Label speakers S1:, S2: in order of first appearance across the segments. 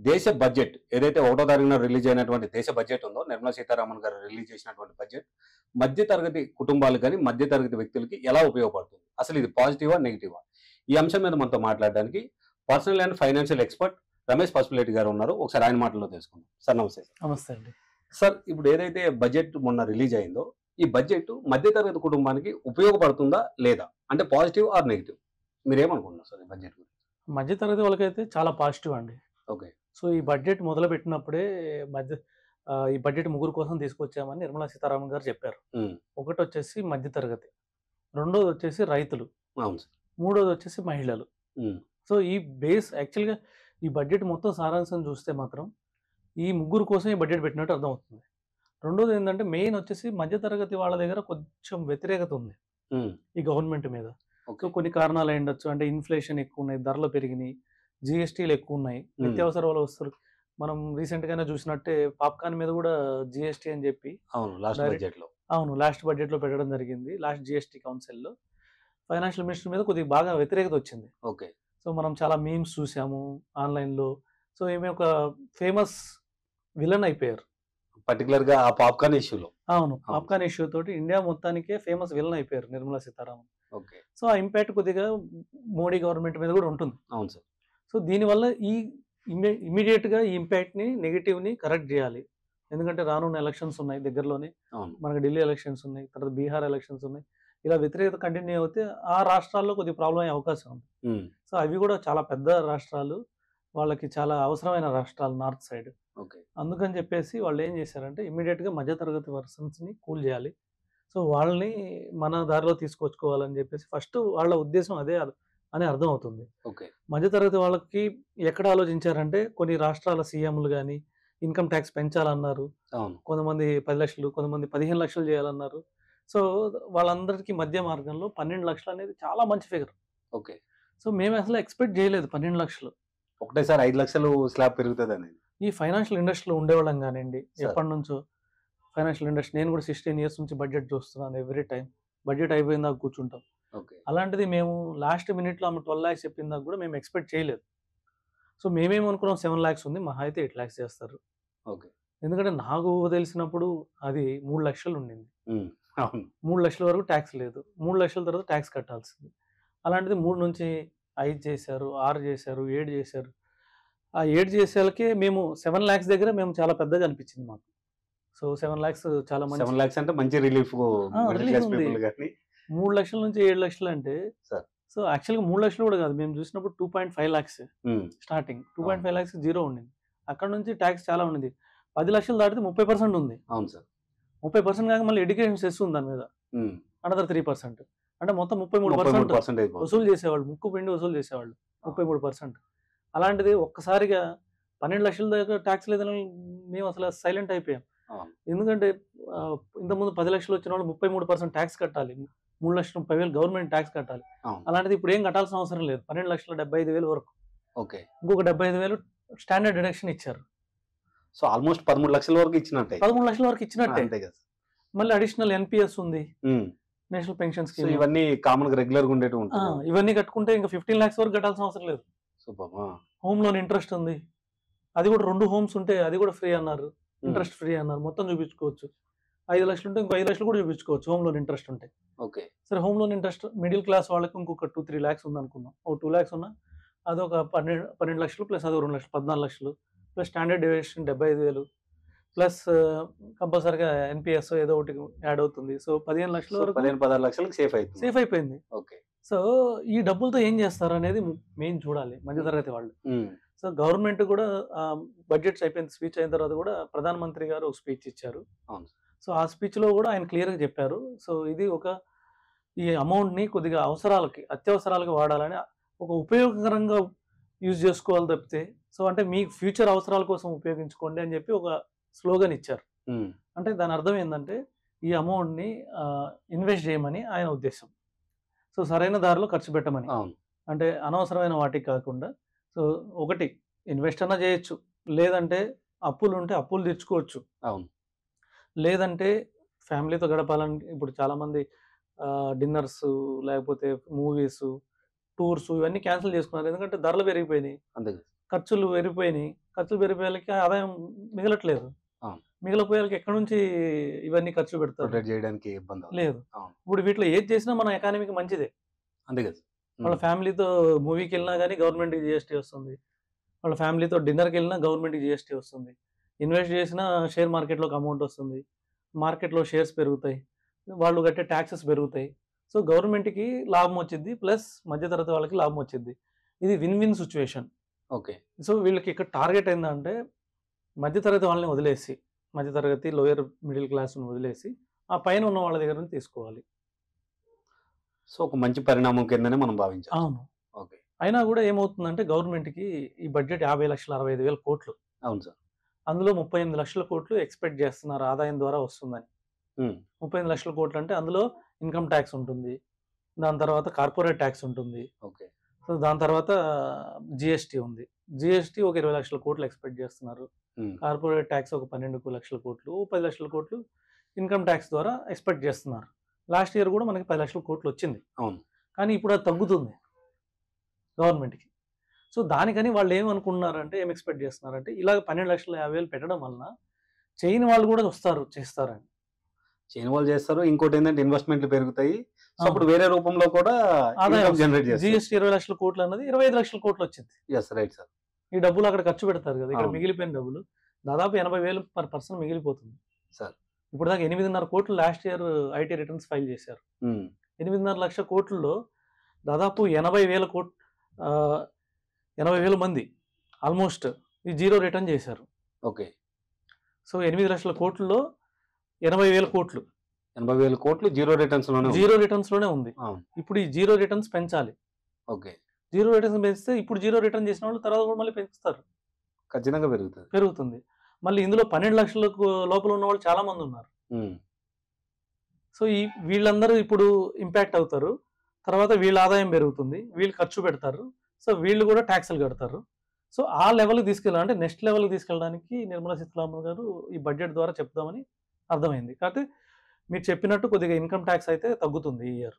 S1: దేశ బడ్జెట్ ఏదైతే 1వ తారీఖున రిలీజ్ అయినటువంటి దేశ బడ్జెట్ ఉందో, నిర్మలా సీతారామన్ గారు రిలీజ్ చేసినటువంటి బడ్జెట్ మధ్య తరగతి కుటుంబాలకు గాని, మధ్య తరగతి వ్యక్తులకి ఎలా ఉపయోగపడుతుంది? అసలు ఇది పాజిటివా? నెగెటివా? ఈ అంశం మీద మనతో మాట్లాడడానికి personal and financial expert Ramesh Pasupuleti గారు ఉన్నారు. ఒకసారి ఆయన మాటల్లో తెలుసుకుందాం. సార్ నమస్తే సార్.
S2: నమస్తే అండి.
S1: సార్ ఇప్పుడు ఏదైతే బడ్జెట్ మొన్న రిలీజ్ అయిందో, ఈ బడ్జెట్ మధ్య తరగతి కుటుంబానికి ఉపయోగపడుతుందా? లేదా? అంటే పాజిటివ్ ఆర్ నెగెటివ్? మీరేమనుకుంటున్నారు సార్ ఈ బడ్జెట్ గురించి?
S2: మధ్య తరగతి వాళ్ళకైతే చాలా పాజిటివ్ అండి.
S1: ఓకే.
S2: సో ఈ బడ్జెట్ మొదలుపెట్టినప్పుడే ఈ బడ్జెట్ ముగ్గురు కోసం తీసుకొచ్చామని నిర్మలా సీతారామన్ గారు చెప్పారు. ఒకటొచ్చేసి మధ్య తరగతి, రెండోది వచ్చేసి రైతులు,
S1: అవును సార్.
S2: మూడోది వచ్చేసి మహిళలు. సో ఈ బేస్ యాక్చువల్‌గా ఈ బడ్జెట్ మొత్తం సారాంశం చూస్తే మాత్రం ఈ ముగ్గురు కోసం ఈ బడ్జెట్ పెట్టినట్టు అర్థమవుతుంది. రెండోది ఏంటంటే మెయిన్ వచ్చేసి మధ్య తరగతి వాళ్ళ దగ్గర కొంచెం వ్యతిరేకత ఉంది ఈ గవర్నమెంట్ మీద. సో కొన్ని కారణాలు అయి ఉండొచ్చు. అంటే ఇన్ఫ్లేషన్ ఎక్కువ ఉన్నాయి, ధరలు పెరిగినాయి, జీఎస్టీలు ఎక్కువ ఉన్నాయి, నిత్యావసర వస్తువులు. మనం రీసెంట్ గానే చూసినట్టే పాప్కార్న్ మీద కూడా జీఎస్టీ అని చెప్పి లాస్ట్ బడ్జెట్ లో పెట్టడం జరిగింది. లాస్ట్ జీఎస్టీ కౌన్సిల్లో ఫైనాన్షియల్ మినిస్టర్ మీద కొద్దిగా బాగా వ్యతిరేకత వచ్చింది.
S1: ఓకే.
S2: సో మనం చాలా మీమ్స్ చూసాము ఆన్లైన్ లో. సో ఈమె ఒక ఫేమస్ విలన్ అయిపోయారు
S1: పర్టికులర్ గా ఆ పాప్కార్న్ ఇష్యూలో.
S2: అవును, పాప్కార్న్ ఇష్యూ తోటి ఇండియా మొత్తానికే ఫేమస్ విలన్ అయిపోయారు నిర్మలా సీతారామన్.
S1: ఓకే.
S2: సో ఆ ఇంపాక్ట్ కొద్దిగా మోడీ గవర్నమెంట్ మీద కూడా ఉంటుంది.
S1: అవును సార్.
S2: సో దీనివల్ల ఈ ఇమీడియట్ గా ఈ ఇంపాక్ట్ ని నెగిటివ్ ని కరెక్ట్ చేయాలి. ఎందుకంటే రానున్న ఎలక్షన్స్ ఉన్నాయి దగ్గరలోనే. మనకి ఢిల్లీ ఎలక్షన్స్ ఉన్నాయి, తర్వాత బీహార్ ఎలక్షన్స్ ఉన్నాయి. ఇలా వ్యతిరేకత కంటిన్యూ అవుతే ఆ రాష్ట్రాల్లో కొద్దిగా ప్రాబ్లం అయ్యే అవకాశం ఉంది. సో అవి కూడా చాలా పెద్ద రాష్ట్రాలు, వాళ్ళకి చాలా అవసరమైన రాష్ట్రాలు నార్త్ సైడ్. అందుకని చెప్పేసి వాళ్ళు ఏం చేశారంటే ఇమీడియట్ గా మధ్య తరగతి పర్సన్స్ ని కూల్ చేయాలి. సో వాళ్ళని మన దారిలో తీసుకొచ్చుకోవాలని చెప్పేసి ఫస్ట్ వాళ్ళ ఉద్దేశం అదే అని అర్థం అవుతుంది. మధ్యతరగతి వాళ్ళకి ఎక్కడ ఆలోచించారంటే కొన్ని రాష్ట్రాల సీఎంలు కానీ ఇన్కమ్ ట్యాక్స్ పెంచాలన్నారు. కొంతమంది 10 లక్షలు, కొంతమంది 15 లక్షలు చేయాలన్నారు. సో వాళ్ళందరికీ మధ్య మార్గంలో 12 లక్షలు అనేది చాలా మంచి ఫిగర్.
S1: ఓకే.
S2: సో మేము అసలు ఎక్స్పెక్ట్ చేయలేదు 12 లక్షలు.
S1: ఒకటేసారి 5 లక్షలు స్లాబ్ పెరుగుతుంది అనేది.
S2: ఈ ఫైనాన్షియల్ ఇండస్ట్రీలో ఉండేవాళ్ళం కానివ్వండి, ఎప్పటి నుంచో ఫైనాన్షియల్ ఇండస్ట్రీ, నేను కూడా 16 ఇయర్స్ నుంచి బడ్జెట్ చూస్తున్నాను. ఎవ్రీ టైం బడ్జెట్ అయిపోయిందా కూర్చుంటాం. అలాంటిది మేము లాస్ట్ మినిట్లో ఆమె 12 lakhs చెప్పిందాక కూడా మేము ఎక్స్పెక్ట్ చేయలేదు. సో మేమేమనుకున్నాం 7 lakhs ఉంది, మహా అయితే 8 lakhs చేస్తారు. ఎందుకంటే నాకు తెలిసినప్పుడు అది 3 లక్షలు ఉండింది. 3 లక్షల వరకు ట్యాక్స్ లేదు, 3 లక్షల తర్వాత ట్యాక్స్ కట్టాల్సింది. అలాంటిది 3 నుంచి 5 చేశారు, 6 చేశారు, 7 చేశారు. ఆ 7 చేసేళ్ళకే మేము 7 lakhs దగ్గర మేము చాలా పెద్దగా అనిపించింది మాకు. సో 7 lakhs చాలా మంచి.
S1: 7 lakhs అంటే మంచి రిలీఫ్.
S2: 3 లక్షల నుంచి 7 లక్షలు అంటే సో యాక్చువల్గా 3 లక్షలు కూడా కాదు, మేము చూసినప్పుడు 2.5 lakhs స్టార్టింగ్. 2.5 lakhs జీరో ఉండింది. అక్కడ నుంచి ట్యాక్స్ చాలా ఉండింది. 10 లక్షలు దాటితే 30% ఉంది.
S1: అవును సార్.
S2: 30% కాక మళ్ళీ ఎడ్యుకేషన్ సెస్ ఉంది దాని మీద, అనదర్ 3%. అంటే మొత్తం 33% వసూలు చేసేవాళ్ళు, ముక్కు పిండి వసూలు చేసేవాళ్ళు 33%. అలాంటిది ఒక్కసారిగా 12 లక్షల దగ్గర ట్యాక్స్ లేదని మేము అసలు సైలెంట్ అయిపోయాం. ఎందుకంటే ఇంతకుముందు 10 లక్షలు వచ్చిన వాళ్ళు 33% ట్యాక్స్ కట్టాలి, 3,30,000 గవర్నమెంట్ ట్యాక్స్ కట్టాలి. అలాంటిది ఇప్పుడు ఏం కట్టాల్సిన అవసరం లేదు, 12,75,000 వరకు. ఇంకొక 75,000 స్టాండర్డ్ డిడక్షన్ ఇచ్చారు.
S1: సో ఆల్మోస్ట్ 13 లక్షల వరకు ఇచ్చినట్టే.
S2: 13 లక్షల వరకు ఇచ్చినట్టే. మళ్ళీ అడిషనల్ ఎన్పిఎస్ ఉంది, నేషనల్ పెన్షన్ స్కీమ్.
S1: ఇవన్నీ కామన్ గా రెగ్యులర్ గా ఉండేవి.
S2: ఇవన్నీ కట్టుకుంటే ఇంకా 15 lakhs వరకు కట్టాల్సిన అవసరం లేదు. హోమ్ లోన్ ఇంట్రెస్ట్ ఉంది, అది కూడా 2 homes ఉంటే అది కూడా ఫ్రీ అన్నారు, ఇంట్రెస్ట్ ఫ్రీ అన్నారు. మొత్తం చూపించుకోవచ్చు. 5 లక్షలు ఉంటే ఇంకో 5 లక్షలు కూడా చూపించుకోవచ్చు హోమ్ లోన్ ఇంట్రెస్ట్ ఉంటే. సరే home loan interest middle class వాళ్ళకి ఇంకొక 2-3 lakhs ఉంది అనుకున్నాం. ఒక 2 lakhs ఉన్నా అదొక 12 లక్షలు ప్లస్ అది 2 లక్షలు 14 లక్షలు ప్లస్ స్టాండర్డ్ డివియేషన్ 75,000 ప్లస్ కంపల్సరీగా ఎన్పిఎస్ ఏదో ఒకటి యాడ్ అవుతుంది. సో 15 లక్షల వరకు
S1: 16 లక్షలకు సేఫ్
S2: అయిపోయింది. సో ఈ డబ్బులతో ఏం చేస్తారు అనేది మెయిన్ చూడాలి మధ్యతరగతి వాళ్ళు. సో గవర్నమెంట్ కూడా బడ్జెట్స్ అయిపోయింది, స్పీచ్ అయిన తర్వాత కూడా ప్రధానమంత్రి గారు ఒక స్పీచ్ ఇచ్చారు. సో ఆ స్పీచ్ లో కూడా ఆయన క్లియర్ గా చెప్పారు. సో ఇది ఈ అమౌంట్ ని కొద్దిగా అవసరాలకి, అత్యవసరాలకి వాడాలని, ఒక ఉపయోగకరంగా యూజ్ చేసుకోవాలి తప్పితే, సో అంటే మీ ఫ్యూచర్ అవసరాల కోసం ఉపయోగించుకోండి అని చెప్పి ఒక స్లోగన్ ఇచ్చారు. అంటే దాని అర్థం ఏంటంటే ఈ అమౌంట్ ని ఇన్వెస్ట్ చేయమని ఆయన ఉద్దేశం. సో సరైన దారిలో ఖర్చు పెట్టమని, అంటే అనవసరమైన వాటికి కాకుండా. సో ఒకటి ఇన్వెస్ట్ అన్నా చేయొచ్చు, లేదంటే అప్పులు ఉంటే అప్పులు తెచ్చుకోవచ్చు, లేదంటే ఫ్యామిలీతో గడపాలని. ఇప్పుడు చాలా మంది డిన్నర్స్ లేకపోతే మూవీస్, టూర్స్ ఇవన్నీ క్యాన్సిల్ చేసుకున్నారు. ఎందుకంటే ధరలు పెరిగిపోయినాయి, ఖర్చులు పెరిగిపోయినాయి. ఖర్చులు పెరిగిపోయేకి ఆదాయం మిగలట్లేదు.
S1: అవును.
S2: మిగిలిపోయేకి ఎక్కడి నుంచి ఇవన్నీ ఖర్చు పెడతారు?
S1: ప్రొటెక్ట్ చేయడానికి ఇబ్బంది అవుతుంది.
S2: లేదు.
S1: అవును.
S2: ఇప్పుడు వీటిలో ఏది చేసినా మన ఎకానమీకి మంచిదే.
S1: అంతే కదా.
S2: వాళ్ళ ఫ్యామిలీతో మూవీకి వెళ్ళినా కానీ గవర్నమెంట్కి జిఎస్టీ వస్తుంది. వాళ్ళ ఫ్యామిలీతో డిన్నర్కి వెళ్ళినా గవర్నమెంట్కి జిఎస్టీ వస్తుంది. ఇన్వెస్ట్ చేసినా షేర్ మార్కెట్లోకి అమౌంట్ వస్తుంది. మార్కెట్లో షేర్స్ పెరుగుతాయి. వాళ్ళు కట్టే ట్యాక్సెస్ పెరుగుతాయి. సో గవర్నమెంట్కి లాభం వచ్చింది, ప్లస్ మధ్యతరగతి వాళ్ళకి లాభం వచ్చింది. ఇది win win situation.
S1: Okay.
S2: So వీళ్ళకి ఇక్కడ టార్గెట్ ఏంటంటే మధ్యతరగతి వాళ్ళని వదిలేసి, మధ్యతరగతి లోయర్ మిడిల్ క్లాస్ని వదిలేసి ఆ పైన ఉన్న వాళ్ళ దగ్గర నుంచి తీసుకోవాలి.
S1: సో ఒక మంచి పరిణామం కిందనే మనం భావించాలి.
S2: అవును.
S1: ఓకే.
S2: అయినా కూడా ఏమవుతుందంటే గవర్నమెంట్కి ఈ బడ్జెట్ 50,65,000 కోట్లు.
S1: అవును సార్.
S2: అందులో 38 లక్షల కోట్లు ఎక్స్పెక్ట్ చేస్తున్నారు ఆదాయం ద్వారా వస్తుందని. 38 లక్షల కోట్లు అంటే అందులో ఇన్కమ్ ట్యాక్స్ ఉంటుంది, దాని తర్వాత కార్పొరేట్ ట్యాక్స్ ఉంటుంది,
S1: ఓకే.
S2: సో దాని తర్వాత జిఎస్టీ ఉంది. జిఎస్టీ ఒక 20 లక్షల కోట్లు ఎక్స్పెక్ట్ చేస్తున్నారు. కార్పొరేట్ ట్యాక్స్ ఒక 12 లక్షల కోట్లు, 10 లక్షల కోట్లు ఇన్కమ్ ట్యాక్స్ ద్వారా ఎక్స్పెక్ట్ చేస్తున్నారు. లాస్ట్ ఇయర్ కూడా మనకి 10 లక్షల కోట్లు వచ్చింది.
S1: అవును.
S2: కానీ ఇప్పుడు అది తగ్గుతుంది గవర్నమెంట్కి. సో దానికని వాళ్ళు ఏమనుకుంటున్నారంటే, ఏం ఎక్స్పెక్ట్ చేస్తున్నారంటే, ఇలాగ 12,50,000 పెట్టడం వలన చేయని వాళ్ళు కూడా వస్తారు, చేస్తారని.
S1: చేయని వాళ్ళు చేస్తారు. ఇంకోటి ఏంటంటే ఇన్వెస్ట్మెంట్లు పెరుగుతాయి. సో అప్పుడు వేరే రూపంలో కూడా
S2: ఆదాయం
S1: జనరేట్ చేస్తారు.
S2: జిఎస్టీ 20 లక్షల కోట్లు అన్నది 25 లక్షల కోట్లు వచ్చింది.
S1: Yes, right sir.
S2: ఈ డబ్బులు అక్కడ ఖర్చు పెడతారు కదా, ఇక్కడ
S1: అవును.
S2: మిగిలిపోయిన డబ్బులు దాదాపు 80,000 పర్ పర్సన్ మిగిలిపోతుంది
S1: సార్.
S2: ఇప్పుడు దాకా 8.5 కోట్లు last year IT returns file చేశారు. 8.5 లక్షల కోట్లలో దాదాపు 80,000 కోట్లు 80,000 మంది ఆల్మోస్ట్ ఈ జీరో రిటర్న్ చేశారు.
S1: ఓకే.
S2: సో 8 లక్షల కోట్లలో 80,000 కోట్లు
S1: 80,000 కోట్లు జీరో రిటర్న్స్ లోనే ఉంది.
S2: జీరో రిటర్న్స్ లోనే ఉంది.
S1: అవును.
S2: ఇప్పుడు ఈ జీరో రిటర్న్స్ పెంచాలి.
S1: ఓకే.
S2: జీరో రిటర్న్స్ పెంచితే ఇప్పుడు జీరో రిటర్న్ చేసిన వాళ్ళు తర్వాత కూడా మళ్ళీ పెంచుతారు,
S1: ఖచ్చితంగా
S2: పెరుగుతుంది. మళ్ళీ ఇందులో 12 లక్షలకు లోపల ఉన్న వాళ్ళు చాలా మంది ఉన్నారు. సో ఈ వీళ్ళందరూ ఇప్పుడు ఇంపాక్ట్ అవుతారు. తర్వాత వీళ్ళ ఆదాయం పెరుగుతుంది, వీళ్ళు ఖర్చు పెడతారు, సో వీళ్ళు కూడా ట్యాక్సులు కడతారు. సో ఆ లెవెల్కి తీసుకెళ్ళాలి, అంటే నెక్స్ట్ లెవెల్కి తీసుకెళ్ళడానికి నిర్మలా సీతారామన్ గారు ఈ బడ్జెట్ ద్వారా చెప్దామని అర్థమైంది. కాకపోతే మీరు చెప్పినట్టు కొద్దిగా ఇన్కమ్ ట్యాక్స్ అయితే తగ్గుతుంది ఈ ఇయర్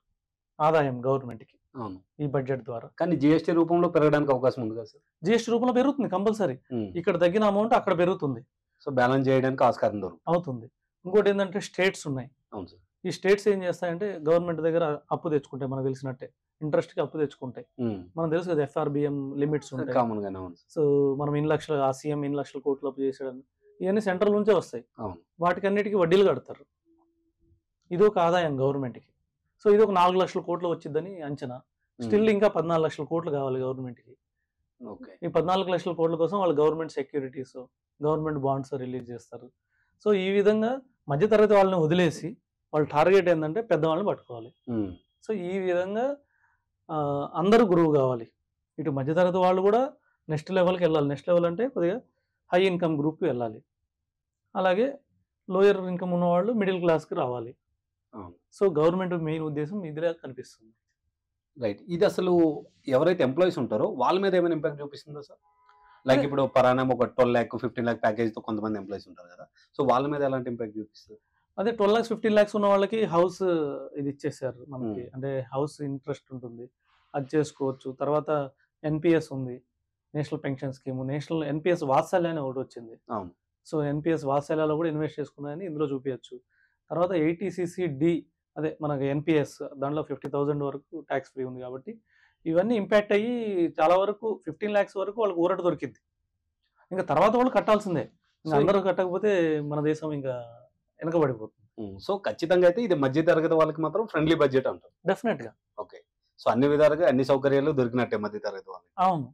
S2: ఆదాయం గవర్నమెంట్కి
S1: అవును.
S2: ఈ బడ్జెట్ ద్వారా.
S1: కానీ జిఎస్టీ రూపంలో పెరగడానికి అవకాశం ఉంది కదా సార్?
S2: జిఎస్టీ రూపంలో పెరుగుతుంది కంపల్సరీ. ఇక్కడ తగ్గిన అమౌంట్ అక్కడ పెరుగుతుంది,
S1: సో బ్యాలెన్స్ చేయడానికి ఆస్కారం
S2: అవుతుంది. ఇంకోటి ఏంటంటే స్టేట్స్ ఉన్నాయి.
S1: అవును సార్.
S2: ఈ స్టేట్స్ ఏం చేస్తాయంటే గవర్నమెంట్ దగ్గర అప్పు తెచ్చుకుంటాయి, మనకు తెలిసినట్టే ఇంట్రెస్ట్కి అప్పు తెచ్చుకుంటాయి. మనం తెలుసు కదా, ఎఫ్ఆర్బిఎం లిమిట్స్ ఉంటాయి
S1: కామన్ గానే. అవును.
S2: సో మనం 8 లక్షల ఆ సీఎం 8 లక్షల కోట్లు అప్పు చేసేయడం, ఇవన్నీ సెంట్రల్ నుంచే వస్తాయి.
S1: అవును.
S2: వాటికన్నిటికీ వడ్డీలు కడతారు. ఇది ఒక ఆదాయం గవర్నమెంట్కి. సో ఇది ఒక 4 లక్షల కోట్లు వచ్చిందని అంచనా. స్టిల్ ఇంకా 14 లక్షల కోట్లు కావాలి గవర్నమెంట్కి.
S1: ఓకే.
S2: ఈ 14 లక్షల కోట్ల కోసం వాళ్ళు government securities, government bonds release చేస్తారు. సో ఈ విధంగా మధ్యతరగతి వాళ్ళని వదిలేసి వాళ్ళ టార్గెట్ ఏంటంటే పెద్దవాళ్ళని పట్టుకోవాలి. సో ఈ విధంగా అందరూ గురువు కావాలి. ఇటు మధ్యతరగతి వాళ్ళు కూడా నెక్స్ట్ లెవెల్కి వెళ్ళాలి. నెక్స్ట్ లెవెల్ అంటే కొద్దిగా హై ఇన్కమ్ గ్రూప్కి వెళ్ళాలి. అలాగే లోయర్ ఇన్కమ్ ఉన్న వాళ్ళు మిడిల్ క్లాస్కి రావాలి. సో గవర్నమెంట్ మెయిన్ ఉద్దేశం ఇదిలా కనిపిస్తుంది.
S1: రైట్. ఇది అసలు ఎవరైతే ఎంప్లాయీస్ ఉంటారో వాళ్ళ మీద ఏమైనా ఇంపాక్ట్ చూపిస్తుందా సార్? లైక్ ఇప్పుడు పరాణం ఒక 12 lakh 15 lakh ప్యాకేజ్తో కొంతమంది ఎంప్లాయీస్ ఉంటారు కదా, సో వాళ్ళ మీద ఎలాంటి ఇంపాక్ట్ చూపిస్తుంది?
S2: అదే 12 lakhs 15 lakhs ఉన్న వాళ్ళకి హౌస్ ఇది ఇచ్చేసారు మనకి, అంటే హౌస్ ఇంట్రెస్ట్ ఉంటుంది, అది చేసుకోవచ్చు. తర్వాత ఎన్పిఎస్ ఉంది, national pension scheme, national NPS Vatsalya అని ఒకటి వచ్చింది.
S1: అవును.
S2: సో ఎన్పిఎస్ వాత్సల్యాలో కూడా ఇన్వెస్ట్ చేసుకున్నాయని ఇందులో చూపించచ్చు. తర్వాత 80cc-D అదే మనకి ఎన్పిఎస్, దాంట్లో 50,000 వరకు ట్యాక్స్ ఫ్రీ ఉంది. కాబట్టి ఇవన్నీ ఇంపాక్ట్ అయ్యి చాలా వరకు 15 lakhs వరకు వాళ్ళకి ఊరట దొరికింది. ఇంకా తర్వాత వాళ్ళు కట్టాల్సిందే, ఇంకా అందరూ కట్టకపోతే మన దేశం ఇంకా వెనకబడిపోతుంది.
S1: సో ఖచ్చితంగా అయితే ఇది మధ్య తరగతి వాళ్ళకి మాత్రం ఫ్రెండ్లీ బడ్జెట్ అంటారు.
S2: డెఫినెట్ గా.
S1: ఓకే. సో అన్ని విధాలుగా అన్ని సౌకర్యాలు దొరికినట్టే మధ్య తరగతి వాళ్ళకి.
S2: అవును.